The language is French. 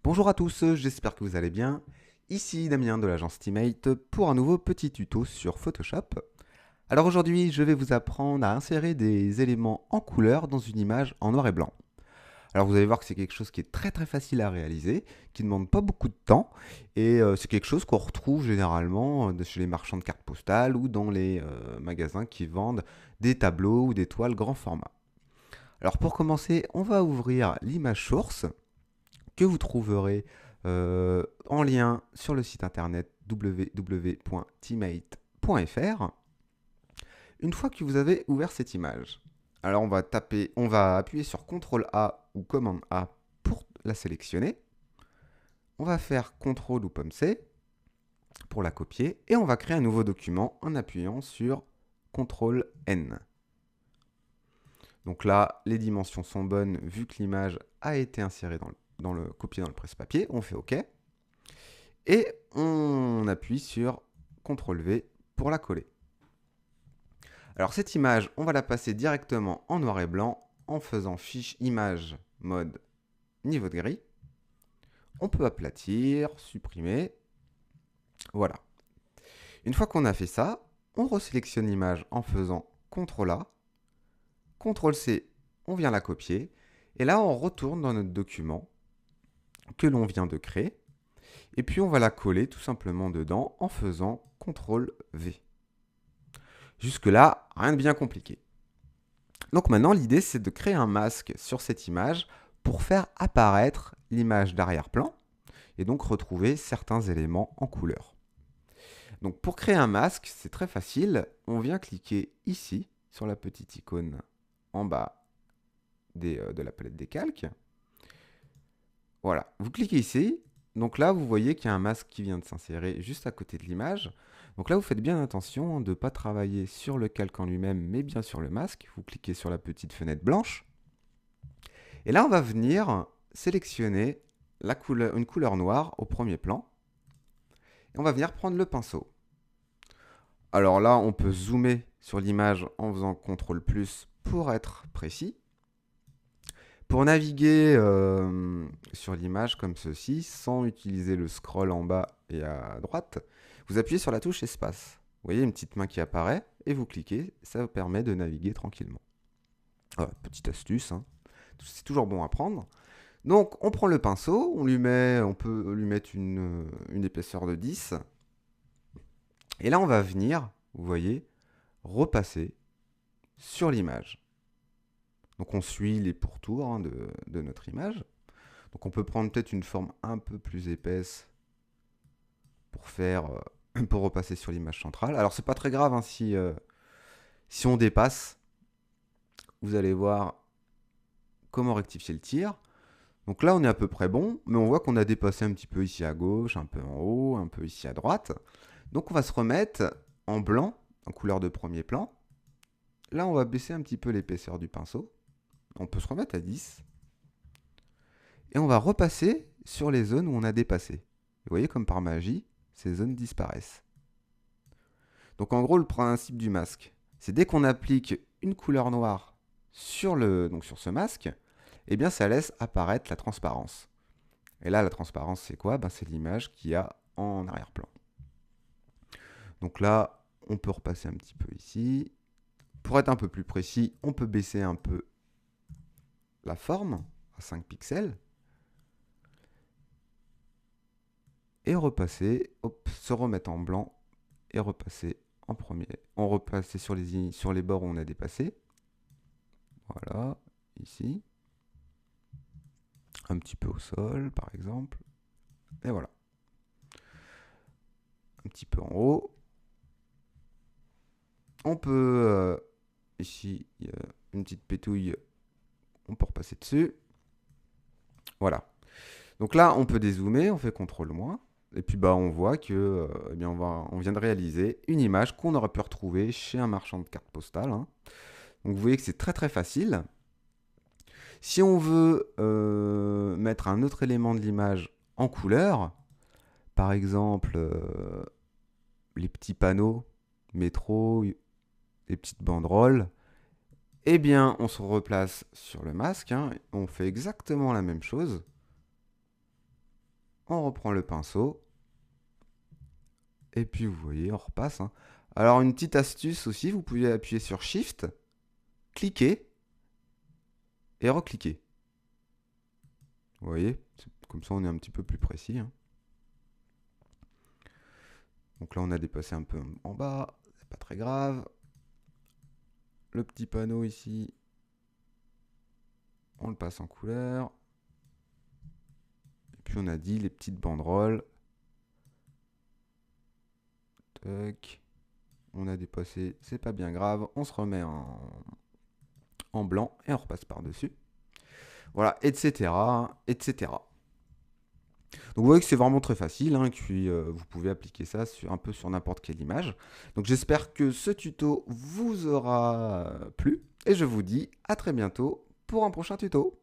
Bonjour à tous, j'espère que vous allez bien. Ici Damien de l'agence Teammate pour un nouveau petit tuto sur Photoshop. Alors aujourd'hui, je vais vous apprendre à insérer des éléments en couleur dans une image en noir et blanc. Alors vous allez voir que c'est quelque chose qui est très facile à réaliser, qui ne demande pas beaucoup de temps, et c'est quelque chose qu'on retrouve généralement chez les marchands de cartes postales ou dans les magasins qui vendent des tableaux ou des toiles grand format. Alors pour commencer, on va ouvrir l'image source que vous trouverez en lien sur le site internet www.teammate.fr une fois que vous avez ouvert cette image. Alors on va appuyer sur CTRL A ou commande A pour la sélectionner. On va faire CTRL ou pomme C pour la copier et on va créer un nouveau document en appuyant sur CTRL N. Donc là, les dimensions sont bonnes vu que l'image a été insérée copiée dans le presse-papier. On fait OK. Et on appuie sur CTRL V pour la coller. Alors cette image, on va la passer directement en noir et blanc en faisant fiche image mode niveau de gris. On peut aplatir, supprimer. Voilà. Une fois qu'on a fait ça, on resélectionne l'image en faisant CTRL A, CTRL C, on vient la copier. Et là, on retourne dans notre document que l'on vient de créer. Et puis on va la coller tout simplement dedans en faisant CTRL V. Jusque-là, rien de bien compliqué. Donc maintenant, l'idée, c'est de créer un masque sur cette image pour faire apparaître l'image d'arrière-plan et donc retrouver certains éléments en couleur. Donc pour créer un masque, c'est très facile. On vient cliquer ici sur la petite icône en bas de la palette des calques. Voilà, vous cliquez ici. Donc là, vous voyez qu'il y a un masque qui vient de s'insérer juste à côté de l'image. Donc là, vous faites bien attention de ne pas travailler sur le calque en lui-même, mais bien sur le masque. Vous cliquez sur la petite fenêtre blanche. Et là, on va venir sélectionner une couleur noire au premier plan. Et on va venir prendre le pinceau. Alors là, on peut zoomer sur l'image en faisant CTRL plus pour être précis. Pour naviguer sur l'image comme ceci, sans utiliser le scroll en bas et à droite, vous appuyez sur la touche espace. Vous voyez une petite main qui apparaît et vous cliquez, ça vous permet de naviguer tranquillement. Voilà, petite astuce, hein. C'est toujours bon à prendre. Donc on prend le pinceau, on peut lui mettre une épaisseur de 10. Et là on va venir, vous voyez, repasser sur l'image. Donc on suit les pourtours hein, de notre image. Donc on peut prendre peut-être une forme un peu plus épaisse pour repasser sur l'image centrale. Alors c'est pas très grave hein, si on dépasse. Vous allez voir comment rectifier le tir. Donc là on est à peu près bon, mais on voit qu'on a dépassé un petit peu ici à gauche, un peu en haut, un peu ici à droite. Donc on va se remettre en blanc, en couleur de premier plan. Là on va baisser un petit peu l'épaisseur du pinceau. On peut se remettre à 10. Et on va repasser sur les zones où on a dépassé. Vous voyez comme par magie, ces zones disparaissent. Donc en gros, le principe du masque, c'est dès qu'on applique une couleur noire sur ce masque, eh bien ça laisse apparaître la transparence. Et là, la transparence, c'est quoi? C'est l'image qu'il y a en arrière-plan. Donc là, on peut repasser un petit peu ici. Pour être un peu plus précis, on peut baisser un peu la forme à 5 pixels. Et repasser, se remettre en blanc et repasser en premier. On repasse sur les bords où on a dépassé. Voilà, ici. Un petit peu au sol, par exemple. Et voilà. Un petit peu en haut. On peut, ici, il y a une petite pétouille. On peut repasser dessus. Voilà. Donc là, on peut dézoomer, on fait CTRL-. Et puis on voit que on vient de réaliser une image qu'on aurait pu retrouver chez un marchand de cartes postales. Hein. Donc vous voyez que c'est très facile. Si on veut mettre un autre élément de l'image en couleur, par exemple les petits panneaux métro, les petites banderoles, eh bien on se replace sur le masque, hein, on fait exactement la même chose. On reprend le pinceau. Et puis vous voyez, on repasse. Hein. Alors une petite astuce aussi, vous pouvez appuyer sur Shift, cliquer et recliquer. Vous voyez, comme ça on est un petit peu plus précis. Hein. Donc là on a dépassé un peu en bas, c'est pas très grave. Le petit panneau ici, on le passe en couleur. Et puis on a dit les petites banderoles. Tac. On a dépassé, c'est pas bien grave. On se remet en blanc et on repasse par-dessus. Voilà, etc., etc. Donc vous voyez que c'est vraiment très facile, hein, et puis vous pouvez appliquer ça un peu sur n'importe quelle image. Donc j'espère que ce tuto vous aura plu, et je vous dis à très bientôt pour un prochain tuto.